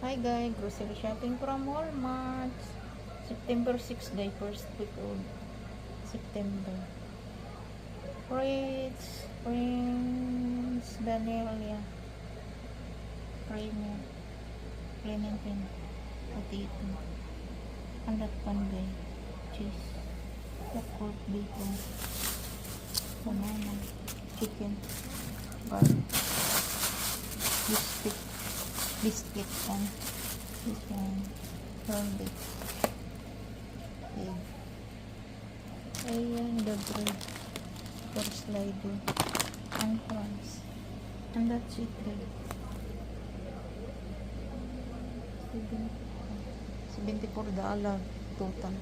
Hi guys, grocery shopping from Walmart. September 6 day, first week of September. Prince Daniela, Premier, Clementine, potato, alat panday, cheese, pork, bacon, banana, chicken, garlic, biscuit and chicken, garlic, egg. Ayan, the bread for slider and fries. And that's it, guys. $74 total.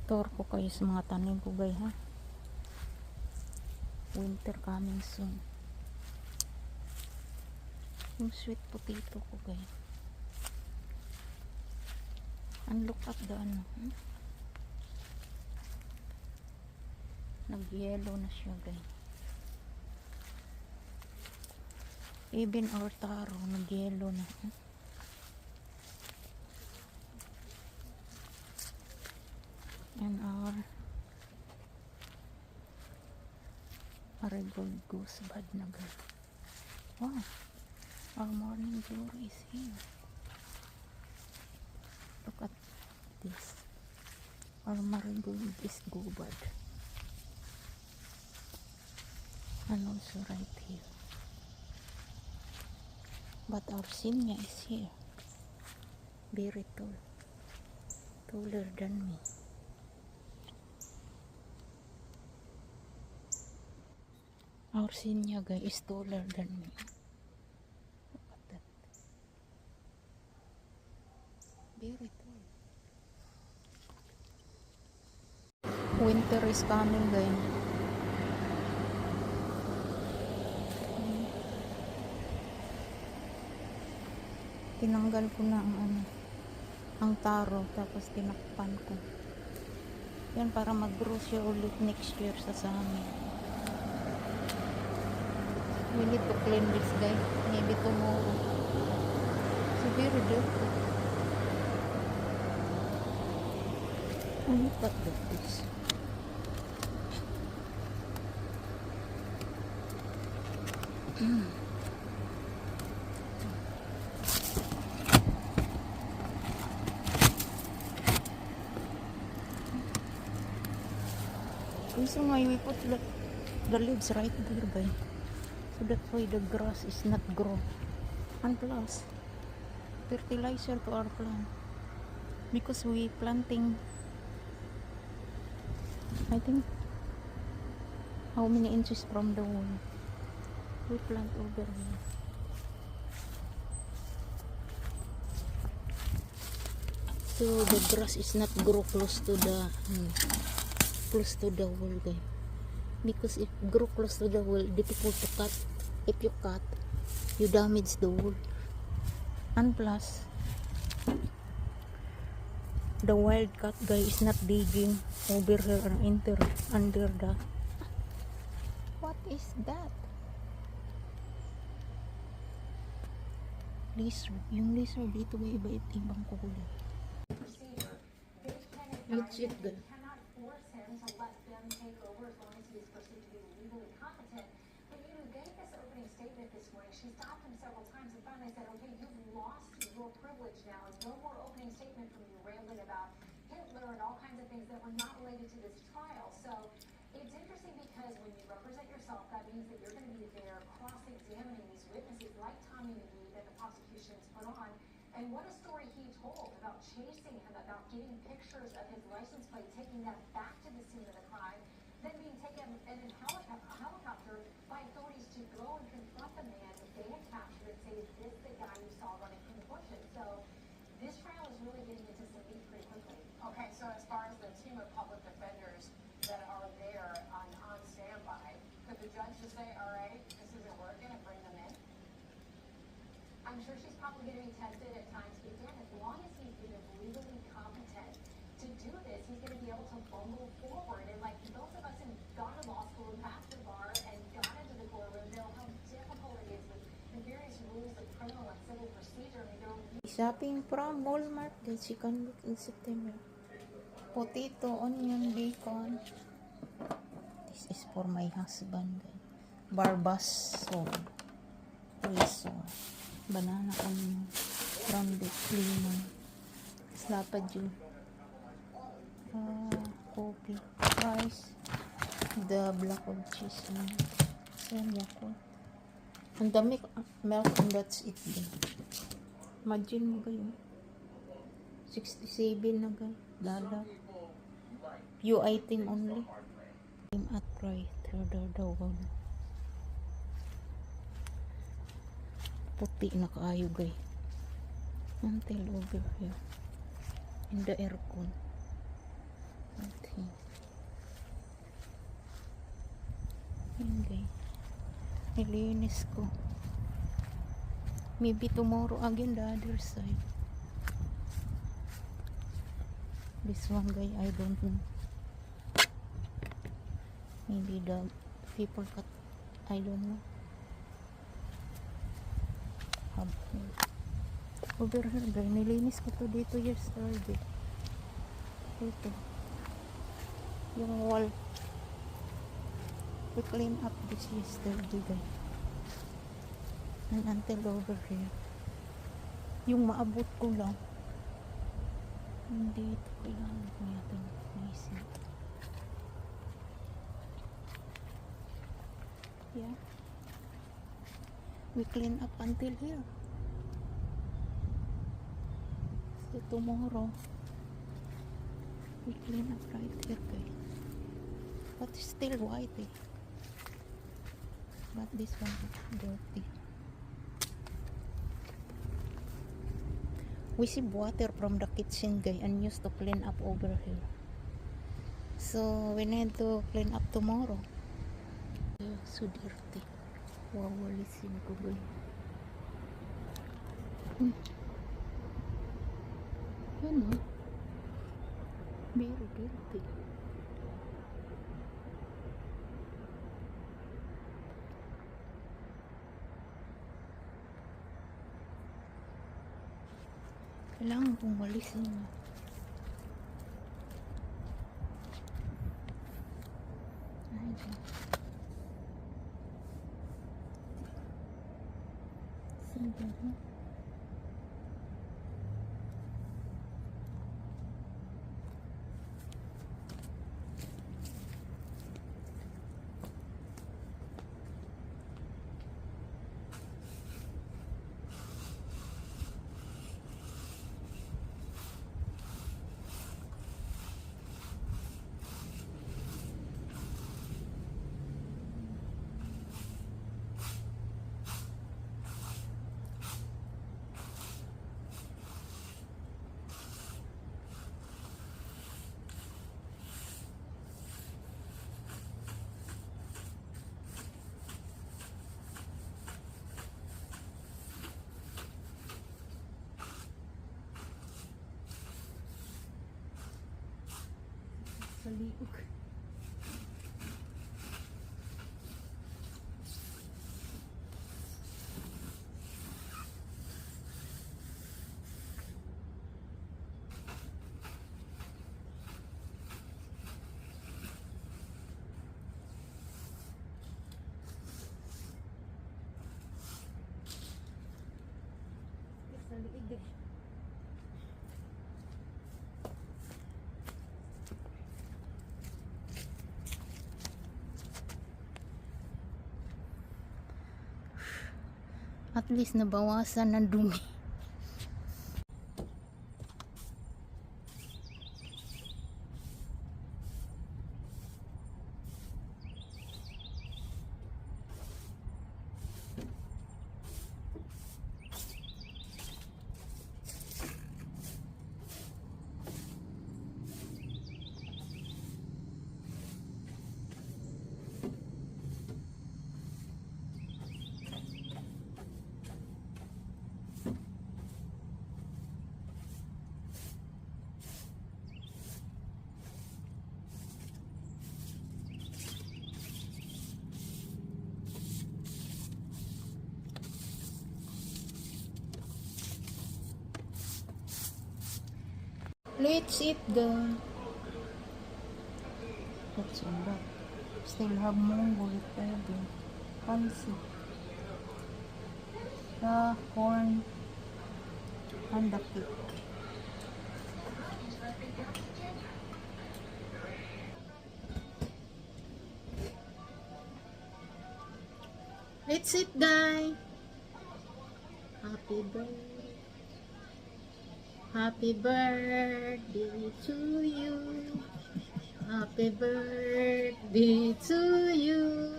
Tour ko kayo sa mga tanim ko, guys, ha. Winter coming soon. Yung sweet potato ko, guys. And look at the ano, nag-yellow na siya, guys. Even our taro nag-yellow na. And our marigold goes bad na, guys. Wow, our morning glory is here. Look at this. Our marigold is go bad. And also right here. But our zinnia is here. Very tall. Taller than me. Our zinnia, guys, is taller than me. Look at that. Very tall. Winter is coming, guys. Tinanggal ko na ang taro, tapos tinakpan ko. Yan, para mag-grow siya ulit next year sa amin. We need to clean this, guys. Maybe tomorrow. It's very dirty. Oh, look at this. So ngayon we put the leaves right there, guys. So that way the grass is not grow. And plus fertilizer to our plant, because we planting, I think, how many inches from the wall we plant over here. So the grass is not grow close to the wall, guys. Because if grow close to the wall, difficult to cut. If you cut, you damage the wood. And plus, the wildcat guy is not digging over here under the. What is that? Lizard. Yung lizard dito may iba-ibang kulay. Let's it good. Cannot force him to let them take over as long as he is perceived to be legally competent. But you gave this opening statement this morning. She stopped him several times and finally said, okay, you've lost your privilege now. No more opening statement from you rambling about Hitler and all kinds of things that were not related to this trial. So it's interesting because when you represent yourself, that means that you're going to be there cross-examining these witnesses like Tommy McGee that the prosecution's put on. And what a story he told about chasing him, about getting pictures of his license plate, taking that back to the scene of the crime, then being taken in a helicopter by authorities to go and confront the man that they had captured and say, is this the guy you saw running from the bushes? So this trial is really getting into some meat pretty quickly. Okay, so as far as the team of public defenders that are there on standby, could the judge just say, all right, this isn't working and bring them in? I'm sure she's probably going to be tested at times, but again, as long as he's legally competent to do this, he's going to be able to bumble forward. And like those of us who gone to law school and passed the bar and got into the courtroom know how difficult it is with the various rules of criminal and civil procedure. I mean, they're Shopping from Walmart the second week in September. Potato, onion, bacon. This is for my husband. Barbasol. Razor. Banana, onion. Grounded lemon. Slapaju. Coffee. Rice. The block of cheese. Same Yakult. Ang dami milk and that's it din. Imagine mo kayo. 67 na kayo. Dada. Few item only. Team at right. Daw. Puti na kaayo gay. Until over here. In the aircon. Okay. Yun gay. Nilinis ko. Maybe tomorrow again the other side. This one guy I don't know. Maybe the people cut. I don't know. Over here guy. Nilinis ko to dito yesterday. Ito. Yung wall. We clean up this yesterday guys. And until over here. Yung maabot ko lang. Hindi ito kailangan ko yata naisip. Yeah. We clean up until here. So tomorrow we clean up right here guys. But it's still white eh. But this one is dirty. We sip water from the kitchen guy and used to clean up over here. So we need to clean up tomorrow. So dirty. Wawalisin ko guy. Yan o. Very dirty. Kailangan kong walisin. Ay, dyan. Saan ba? Kaliog. Sa liig eh. At least nabawasan ng dumi. Let's eat the. What's in that? Still have Mongol pwede. Pancit. The corn and the cake. Let's eat, guys. Happy birthday. Happy birthday to you. Happy birthday to you.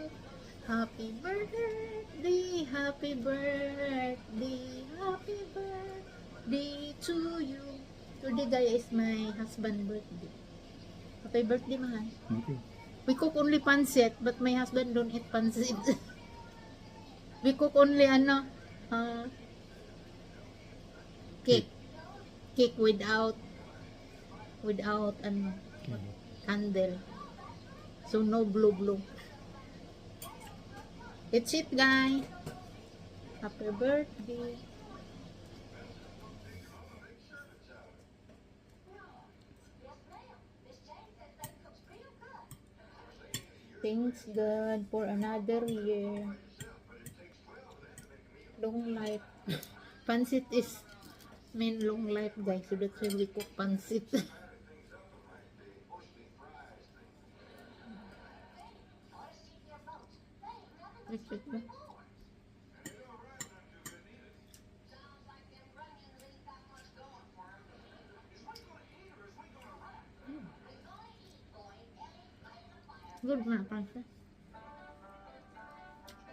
Happy birthday, happy birthday, happy birthday to you. Today guys is my husband's birthday. Happy birthday, mahal. Thank you. We cook only pancit, but my husband don't eat pancit. We cook only cake. Cake without candle. So no blue. It's it, guys. Happy birthday. Thanks God for another year. Long life. Pancit is mean long life, guys. So that's why we cook pancit. Good na, pancit.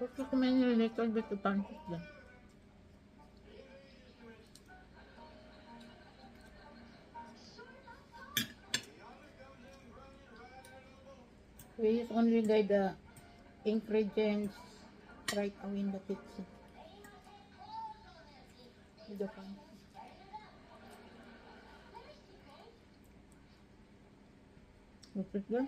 Gusto ko may little bit of pancit lang. We use only guide the ingredients right away in the pizza. With the pancit. What's it, guys?